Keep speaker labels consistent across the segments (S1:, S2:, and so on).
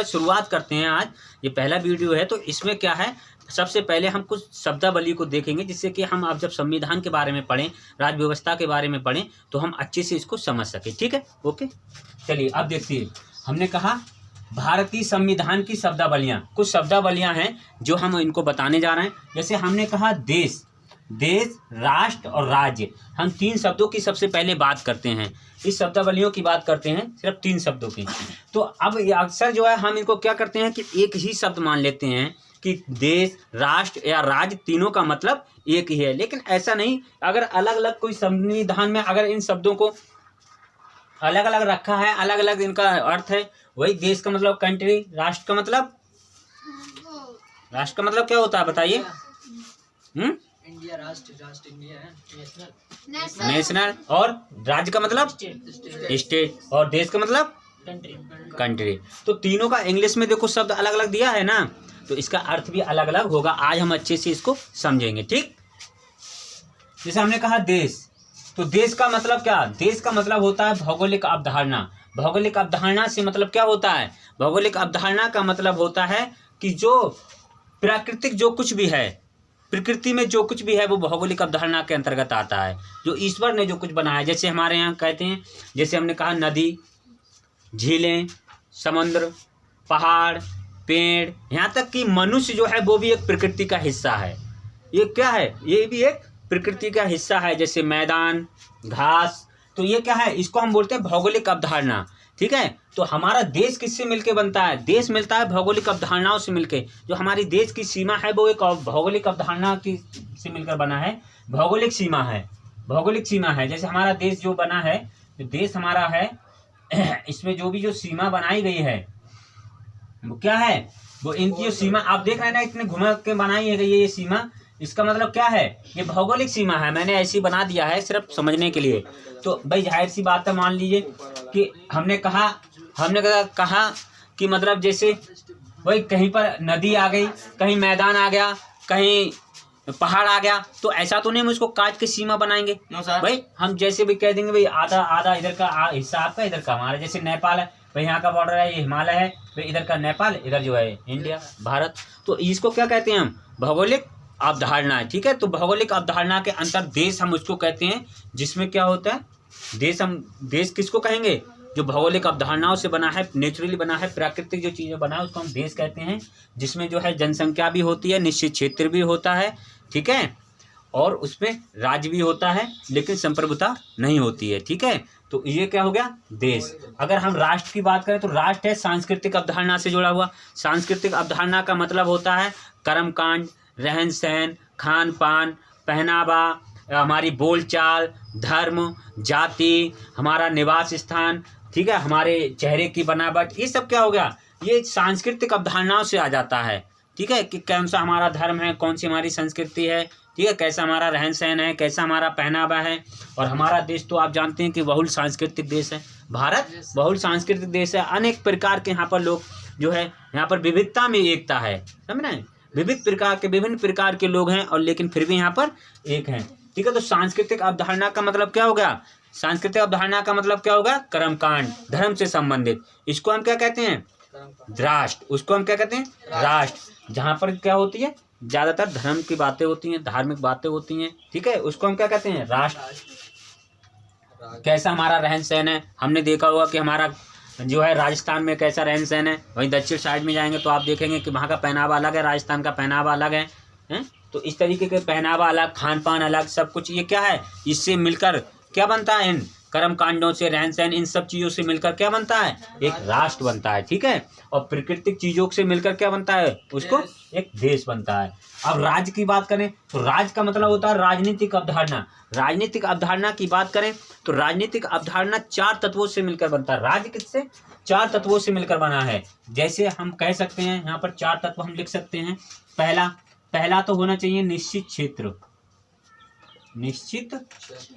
S1: शुरुआत करते हैं। आज ये पहला वीडियो है, तो इसमें क्या है, सबसे पहले हम कुछ शब्दावली को देखेंगे, जिससे कि हम अब जब संविधान के बारे में पढ़ें, राज्य व्यवस्था के बारे में पढ़ें, तो हम अच्छे से इसको समझ सकें। ठीक है, ओके। चलिए अब देखिए, हमने कहा भारतीय संविधान की शब्दावलियाँ। कुछ शब्दावलियाँ हैं जो हम इनको बताने जा रहे हैं। जैसे हमने कहा देश, राष्ट्र और राज्य। हम 3 शब्दों की सबसे पहले बात करते हैं। इस शब्दावलियों की बात करते हैं, सिर्फ 3 शब्दों की। तो अब ये अक्सर जो है हम इनको क्या करते हैं कि एक ही शब्द मान लेते हैं कि देश, राष्ट्र या राज्य, तीनों का मतलब एक ही है। लेकिन ऐसा नहीं। अगर अलग अलग कोई संविधान में अगर इन शब्दों को अलग अलग रखा है, अलग अलग इनका अर्थ है। वही देश का मतलब कंट्री, राष्ट्र का मतलब क्या होता है बताइए?
S2: इंडिया, राष्ट्र इंडिया है,
S1: नेशनल। और राज्य का मतलब स्टेट, और देश का मतलब कंट्री। तो तीनों का इंग्लिश में देखो शब्द अलग अलग दिया है ना, तो इसका अर्थ भी अलग अलग होगा। आज हम अच्छे से इसको समझेंगे। ठीक, जैसे हमने कहा देश, तो देश का मतलब क्या? देश का मतलब होता है भौगोलिक अवधारणा। भौगोलिक अवधारणा से मतलब क्या होता है? भौगोलिक अवधारणा का मतलब होता है कि जो प्राकृतिक जो कुछ भी है, प्रकृति में जो कुछ भी है, वो भौगोलिक अवधारणा के अंतर्गत आता है। जो ईश्वर ने जो कुछ बनाया, जैसे हमारे यहाँ कहते हैं, जैसे हमने कहा नदी, झीलें, समुद्र, पहाड़, पेड़, यहाँ तक कि मनुष्य जो है वो भी एक प्रकृति का हिस्सा है। ये क्या है? ये भी एक प्रकृति का हिस्सा है। जैसे मैदान, घास, तो ये क्या है? इसको हम बोलते हैं भौगोलिक अवधारणा। ठीक है, तो हमारा देश किससे मिलके बनता है? देश मिलता है भौगोलिक अवधारणाओं से मिलके। जो हमारी देश की सीमा है वो एक भौगोलिक अवधारणा की से मिलकर बना है। भौगोलिक सीमा है। जैसे हमारा देश जो बना है, जो देश हमारा है, इसमें जो भी जो सीमा बनाई गई है वो क्या है? वो इनकी जो सीमा आप देख रहे हैं ना, इतने घुमा के बनाई है ये सीमा। इसका मतलब क्या है? ये भौगोलिक सीमा है। मैंने ऐसी बना दिया है सिर्फ समझने के लिए। तो भाई जाहिर सी बात है, मान लीजिए कि हमने कहा कि मतलब जैसे वही कहीं पर नदी आ गई, कहीं मैदान आ गया, कहीं पहाड़ आ गया, तो ऐसा तो नहीं हम उसको काट के सीमा बनाएंगे भाई। हम जैसे भी कह देंगे भाई आधा इधर का हिस्सा आपका, इधर का हमारा। जैसे नेपाल है भाई, यहाँ का बॉर्डर है, ये हिमालय है भाई, इधर का नेपाल, इधर जो है इंडिया, भारत। तो इसको क्या कहते हैं हम? भौगोलिक अवधारणा है। ठीक है, तो भौगोलिक अवधारणा के अंतर देश हम उसको कहते हैं, जिसमें क्या होता है देश किसको कहेंगे? जो भौगोलिक अवधारणाओं से बना है, नेचुरली बना है, प्राकृतिक जो चीज़ें बना है, उसको हम देश कहते हैं। जिसमें जो है जनसंख्या भी होती है, निश्चित क्षेत्र भी होता है। ठीक है, और उसमें राज्य भी होता है, लेकिन संप्रभुता नहीं होती है। ठीक है, तो ये क्या हो गया? देश। अगर हम राष्ट्र की बात करें, तो राष्ट्र है सांस्कृतिक अवधारणा से जुड़ा हुआ। सांस्कृतिक अवधारणा का मतलब होता है कर्मकांड, रहन सहन, खान पान, पहनावा, हमारी बोलचाल, धर्म, जाति, हमारा निवास स्थान। ठीक है, हमारे चेहरे की बनावट, ये सब क्या हो गया? ये सांस्कृतिक अवधारणाओं से आ जाता है। ठीक है, कि कौन सा हमारा धर्म है, कौन सी हमारी संस्कृति है, ठीक है, कैसा हमारा रहन सहन है, कैसा हमारा पहनावा है। और हमारा देश तो आप जानते हैं कि बहुल सांस्कृतिक देश है। भारत बहुल सांस्कृतिक देश है। अनेक प्रकार के यहाँ पर लोग जो है, यहाँ पर विविधता में एकता है, समझ रहे हैं? विभिन्न प्रकार के लोग हैं, और लेकिन फिर भी यहाँ पर एक हैं। ठीक है, तो सांस्कृतिक अवधारणा का मतलब क्या हो गया? सांस्कृतिक अवधारणा का मतलब क्या होगा? कर्मकांड, धर्म से संबंधित। इसको हम क्या कहते हैं? राष्ट्र। उसको हम क्या कहते हैं? राष्ट्र। जहाँ पर क्या होती है? ज्यादातर धर्म की बातें होती हैं, धार्मिक बातें होती हैं। ठीक है, उसको हम क्या कहते हैं? राष्ट्र। कैसा हमारा रहन सहन है, हमने देखा होगा कि हमारा जो है राजस्थान में कैसा रहन सहन है। वहीं दक्षिण साइड में जाएंगे तो आप देखेंगे कि वहाँ का पहनावा अलग है, राजस्थान का पहनावा अलग है, हैं? तो इस तरीके के पहनावा अलग, खान पान अलग, सब कुछ। ये क्या है? इससे मिलकर क्या बनता है? इन कर्म कांडों से, रहन सहन, इन सब चीज़ों से मिलकर क्या बनता है? एक राष्ट्र बनता है। ठीक है, और प्राकृतिक चीज़ों से मिलकर क्या बनता है? उसको एक देश बनता है। अब राज्य की बात करें, तो राज्य का मतलब होता है राजनीतिक अवधारणा। राजनीतिक अवधारणा की बात करें तो राजनीतिक अवधारणा 4 तत्वों से मिलकर बनता है। राज्य किससे? 4 तत्वों से मिलकर बना है। जैसे हम कह सकते हैं, यहाँ पर 4 तत्व हम लिख सकते हैं। पहला तो होना चाहिए निश्चित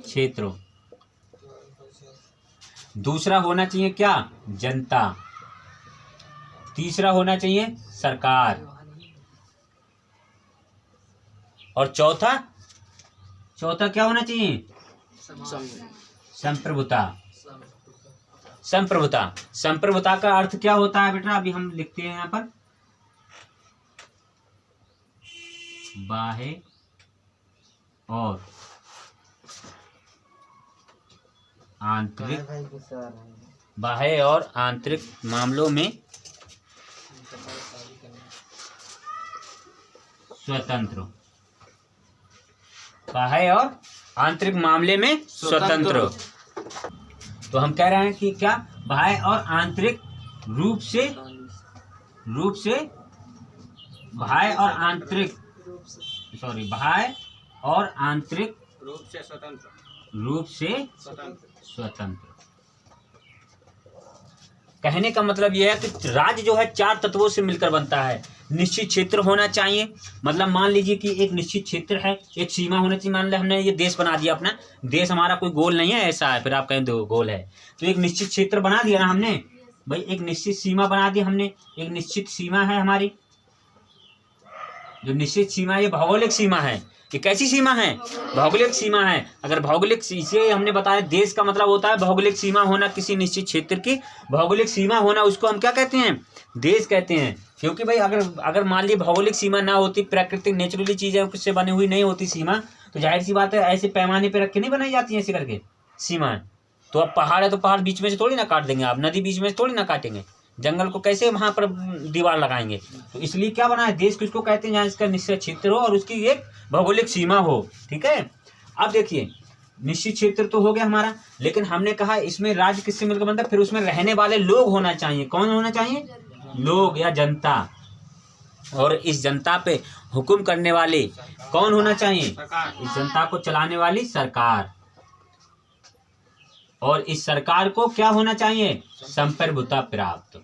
S1: क्षेत्र। दूसरा होना चाहिए क्या? जनता। तीसरा होना चाहिए सरकार। और चौथा क्या होना चाहिए? संप्रभुता। संप्रभुता। संप्रभुता का अर्थ क्या होता है बेटा, अभी हम लिखते हैं यहाँ पर, बाह्य और आंतरिक, बाह्य और आंतरिक मामलों में स्वतंत्र। बाह्य और आंतरिक मामले में स्वतंत्र। तो हम कह रहे हैं कि क्या, बाह्य और आंतरिक रूप से बाह्य और आंतरिक, सॉरी, बाह्य और आंतरिक रूप से स्वतंत्र। कहने का मतलब यह है कि राज्य जो है 4 तत्वों से मिलकर बनता है। निश्चित क्षेत्र होना चाहिए, मतलब मान लीजिए कि एक निश्चित क्षेत्र है, एक सीमा होना चाहिए। मान लें हमने ये देश बना दिया अपना, देश हमारा कोई गोल नहीं है, ऐसा है, फिर आप कहें दो गोल है, तो एक निश्चित क्षेत्र बना दिया ना हमने भाई, एक निश्चित सीमा बना दी हमने। एक निश्चित सीमा है हमारी, जो निश्चित सीमा, ये भौगोलिक सीमा है। ये कैसी सीमा है? भौगोलिक सीमा है। अगर भौगोलिक, इसे हमने बताया देश का मतलब होता है भौगोलिक सीमा होना, किसी निश्चित क्षेत्र की भौगोलिक सीमा होना, उसको हम क्या कहते हैं? देश कहते हैं। क्योंकि भाई अगर मान लीजिए भौगोलिक सीमा ना होती, प्राकृतिक नेचुरली चीजें उससे बनी हुई नहीं होती सीमा, तो जाहिर सी बात है ऐसे पैमाने पे रख के नहीं बनाई जाती है ऐसे करके सीमा। तो अब पहाड़ है तो पहाड़ बीच में से थोड़ी ना काट देंगे आप, नदी बीच में से थोड़ी ना काटेंगे, जंगल को कैसे वहां पर दीवार लगाएंगे? तो इसलिए क्या बना है, देश किसको कहते हैं? जहाँ इसका निश्चित क्षेत्र हो और उसकी एक भौगोलिक सीमा हो। ठीक है, अब देखिए निश्चित क्षेत्र तो हो गया हमारा, लेकिन हमने कहा इसमें राज्य किससे मिलकर बनता है? फिर उसमें रहने वाले लोग होना चाहिए। कौन होना चाहिए? लोग या जनता। और इस जनता पे हुक्म करने वाले कौन होना चाहिए? इस जनता को चलाने वाली सरकार। और इस सरकार को क्या होना चाहिए? संप्रभुता प्राप्त।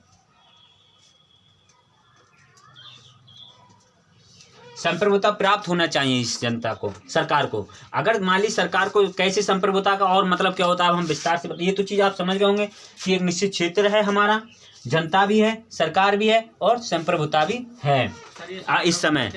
S1: संप्रभुता प्राप्त होना चाहिए इस जनता को, सरकार को। अगर मान ली सरकार को कैसे संप्रभुता का और मतलब क्या होता है, अब हम विस्तार से ये तो चीज आप समझ गए होंगे कि एक निश्चित क्षेत्र है हमारा, जनता भी है, सरकार भी है और संप्रभुता भी है। इस समय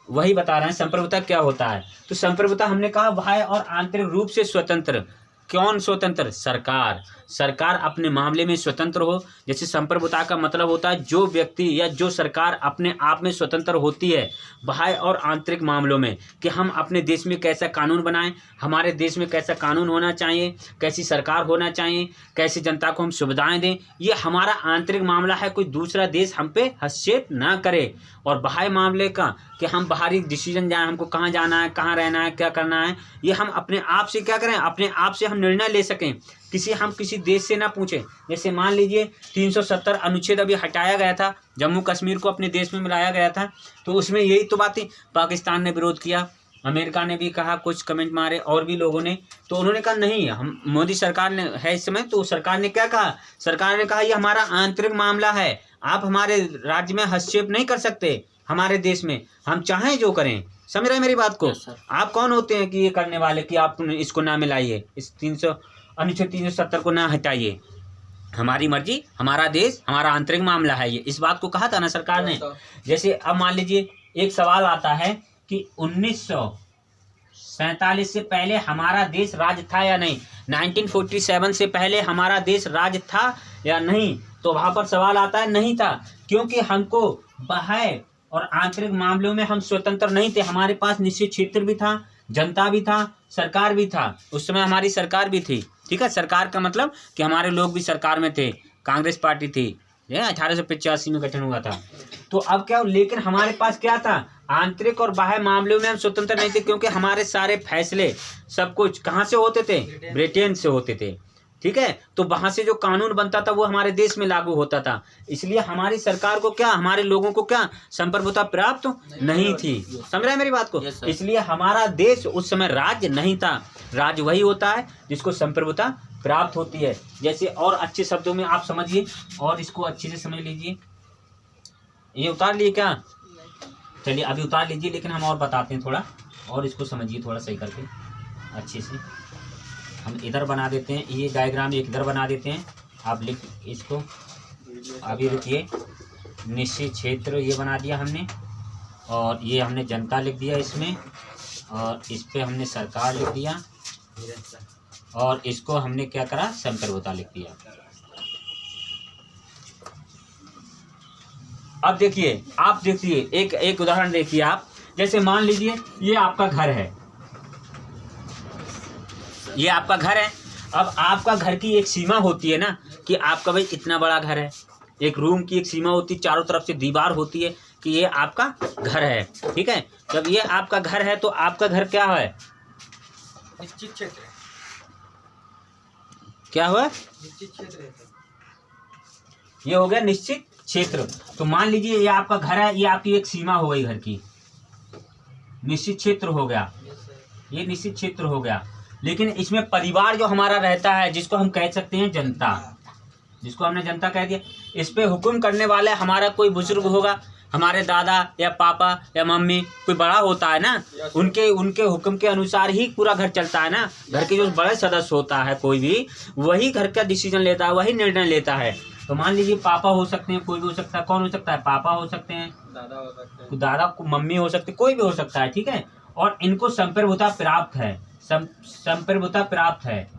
S1: वही बता रहे हैं संप्रभुता क्या होता है। तो संप्रभुता हमने कहा बाह्य और आंतरिक रूप से स्वतंत्र। कौन स्वतंत्र? सरकार। सरकार अपने मामले में स्वतंत्र हो। जैसे संप्रभुता का मतलब होता है जो व्यक्ति या जो सरकार अपने आप में स्वतंत्र होती है बाह्य और आंतरिक मामलों में, कि हम अपने देश में कैसा कानून बनाएं, हमारे देश में कैसा कानून होना चाहिए, कैसी सरकार होना चाहिए, कैसी जनता को हम सुविधाएं दें, ये हमारा आंतरिक मामला है। कोई दूसरा देश हम पे हस्तक्षेप ना करे। और बाह्य मामले का कि हम बाहरी डिसीजन जाए, हमको कहाँ जाना है, कहाँ रहना है, क्या करना है, ये हम अपने आप से क्या करें, अपने आप से हम निर्णय ले सकें। किसी देश से ना पूछें। जैसे मान लीजिए 370 अनुच्छेद अभी हटाया गया था, जम्मू कश्मीर को अपने देश में मिलाया गया था, तो उसमें यही तो बातें पाकिस्तान ने विरोध किया, अमेरिका ने भी कहा, कुछ कमेंट मारे और भी लोगों ने, तो उन्होंने कहा नहीं, हम मोदी सरकार ने है इस समय, तो सरकार ने क्या कहा? सरकार ने कहा ये हमारा आंतरिक मामला है, आप हमारे राज्य में हस्तक्षेप नहीं कर सकते, हमारे देश में हम चाहें जो करें। समझ रहे हैं मेरी बात को? आप कौन होते हैं कि ये करने वाले कि आप इसको ना मिलाइए, इस अनुच्छेद 370 को ना हटाइए? हमारी मर्जी, हमारा देश, हमारा आंतरिक मामला है ये। इस बात को कहा था ना सरकार ने। जैसे अब मान लीजिए एक सवाल आता है कि 1947 से पहले हमारा देश राज्य था या नहीं, 1947 से पहले हमारा देश राज्य था या नहीं, तो वहां पर सवाल आता है नहीं था, क्योंकि हमको बाह्य और आंतरिक मामलों में हम स्वतंत्र नहीं थे। हमारे पास निश्चित क्षेत्र भी था, जनता भी था, सरकार भी था। उस समय हमारी सरकार भी थी। ठीक है, सरकार का मतलब कि हमारे लोग भी सरकार में थे, कांग्रेस पार्टी थी, 1885 में गठन हुआ था। तो अब क्या, लेकिन हमारे पास क्या था? आंतरिक और बाह्य मामलों में हम स्वतंत्र नहीं थे, क्योंकि हमारे सारे फैसले सब कुछ कहाँ से होते थे? ब्रिटेन से होते थे। ठीक है, तो वहां से जो कानून बनता था वो हमारे देश में लागू होता था। इसलिए हमारी सरकार को क्या, हमारे लोगों को क्या संप्रभुता प्राप्त नहीं थी। समझ रहे हैं मेरी बात को? इसलिए हमारा देश उस समय राज्य नहीं था। राज्य वही होता है जिसको संप्रभुता प्राप्त होती है। जैसे और अच्छे शब्दों में आप समझिए और इसको अच्छे से समझ लीजिए। ये उतार लिए क्या? चलिए अभी उतार लीजिए, लेकिन हम और बताते हैं थोड़ा, और इसको समझिए थोड़ा सही करके अच्छे से। हम इधर बना देते हैं, ये डायग्राम एक इधर बना देते हैं, आप लिख इसको। अभी रुकिए, निश्चित क्षेत्र ये बना दिया हमने, और ये हमने जनता लिख दिया इसमें, और इस पे हमने सरकार लिख दिया, और इसको हमने क्या करा? संप्रभुता लिख दिया। अब देखिए, आप देखिए एक उदाहरण देखिए आप, जैसे मान लीजिए ये आपका घर है, ये आपका घर है। अब आपका घर की एक सीमा होती है ना कि आपका भाई इतना बड़ा घर है, एक रूम की एक सीमा होती है, चारों तरफ से दीवार होती है कि ये आपका घर है, ठीक है। जब ये आपका घर है तो आपका घर क्या है,
S2: निश्चित क्षेत्र है,
S1: क्या हुआ,
S2: निश्चित क्षेत्र है।
S1: ये हो गया निश्चित क्षेत्र। तो मान लीजिए ये आपका घर है, ये आपकी एक सीमा हो गई घर की, निश्चित क्षेत्र हो गया, ये निश्चित क्षेत्र हो गया। लेकिन इसमें परिवार जो हमारा रहता है, जिसको हम कह सकते हैं जनता, जिसको हमने जनता कह दिया, इस पे हुक्म करने वाले हमारा कोई बुजुर्ग होगा, हमारे दादा या पापा या मम्मी, कोई बड़ा होता है ना, उनके हुक्म के अनुसार ही पूरा घर चलता है ना। घर के जो बड़े सदस्य होता है कोई भी, वही घर का डिसीजन लेता है, वही निर्णय लेता है। तो मान लीजिए पापा हो सकते हैं, कोई भी हो सकता है, कौन हो सकता है, पापा हो सकते हैं,
S2: दादा हो सकते हैं,
S1: दादा मम्मी हो सकते, कोई भी हो सकता है, ठीक है। और इनको संप्रभुता प्राप्त है, संप्रभुता प्राप्त है,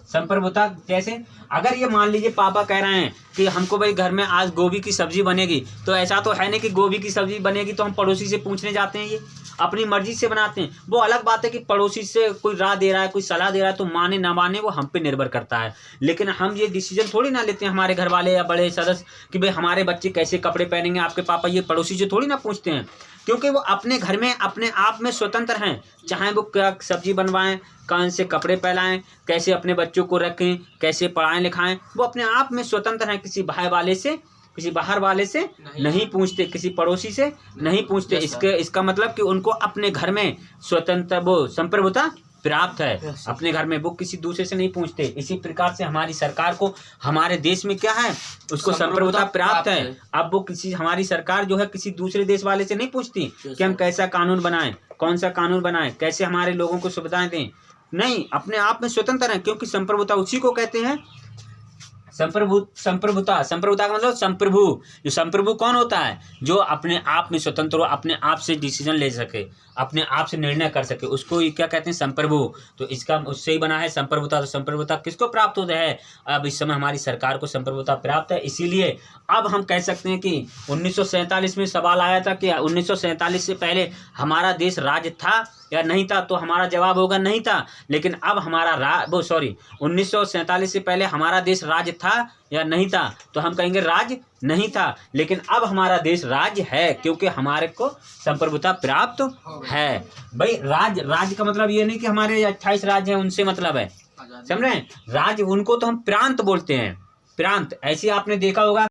S1: संप्रभुता। जैसे अगर ये मान लीजिए पापा कह रहे हैं कि हमको भाई घर में आज गोभी की सब्जी बनेगी, तो ऐसा तो है नहीं कि गोभी की सब्जी बनेगी तो हम पड़ोसी से पूछने जाते हैं, ये अपनी मर्जी से बनाते हैं। वो अलग बात है कि पड़ोसी से कोई राय दे रहा है, कोई सलाह दे रहा है, तो माने ना माने वो हम पे निर्भर करता है। लेकिन हम ये डिसीजन थोड़ी ना लेते हैं, हमारे घर वाले या बड़े सदस्य, कि भाई हमारे बच्चे कैसे कपड़े पहनेंगे, आपके पापा, ये पड़ोसी से थोड़ी ना पूछते हैं, क्योंकि वो अपने घर में अपने आप में स्वतंत्र हैं। चाहे वो क्या सब्जी बनवाएं, कौन से कपड़े पहनाएं, कैसे अपने बच्चों को रखें, कैसे पढ़ाएं लिखाएं, वो अपने आप में स्वतंत्र हैं। किसी भाई वाले से, किसी बाहर वाले से नहीं पूछते, किसी पड़ोसी से नहीं पूछते। इसका मतलब कि उनको अपने घर में स्वतंत्र, वो संप्रभुता प्राप्त है, अपने घर में वो किसी दूसरे से नहीं पूछते। इसी प्रकार से हमारी सरकार को, हमारे देश में क्या है, उसको संप्रभुता प्राप्त है। अब वो किसी, हमारी सरकार जो है किसी दूसरे देश वाले से नहीं पूछती कि हम कैसा कानून बनाएं, कौन सा कानून बनाएं, कैसे हमारे लोगों को सुविधाएं दें। नहीं, अपने आप में स्वतंत्र है, क्योंकि संप्रभुता उसी को कहते हैं, संप्रभुता। संप्रभुता का मतलब संप्रभु। जो संप्रभु कौन होता है, जो अपने आप में स्वतंत्र हो, अपने आप से डिसीजन ले सके, अपने आप से निर्णय कर सके, उसको क्या कहते हैं, संप्रभु। तो इसका उससे ही बना है संप्रभुता। तो संप्रभुता किसको प्राप्त होता है, अब इस समय हमारी सरकार को संप्रभुता प्राप्त है। इसीलिए अब हम कह सकते हैं कि 1947 में सवाल आया था कि 1947 से पहले हमारा देश राज्य था या नहीं था, तो हमारा जवाब होगा नहीं था। लेकिन अब हमारा 1947 से पहले हमारा देश राज्य था या नहीं था, तो हम कहेंगे राज्य नहीं था। लेकिन अब हमारा देश राज्य है, क्योंकि हमारे को संप्रभुता प्राप्त है। भाई राज्य का मतलब ये नहीं कि हमारे 28 राज्य हैं उनसे मतलब है, समझ रहे हैं। राज्य उनको तो हम प्रांत बोलते हैं, प्रांत। ऐसे आपने देखा होगा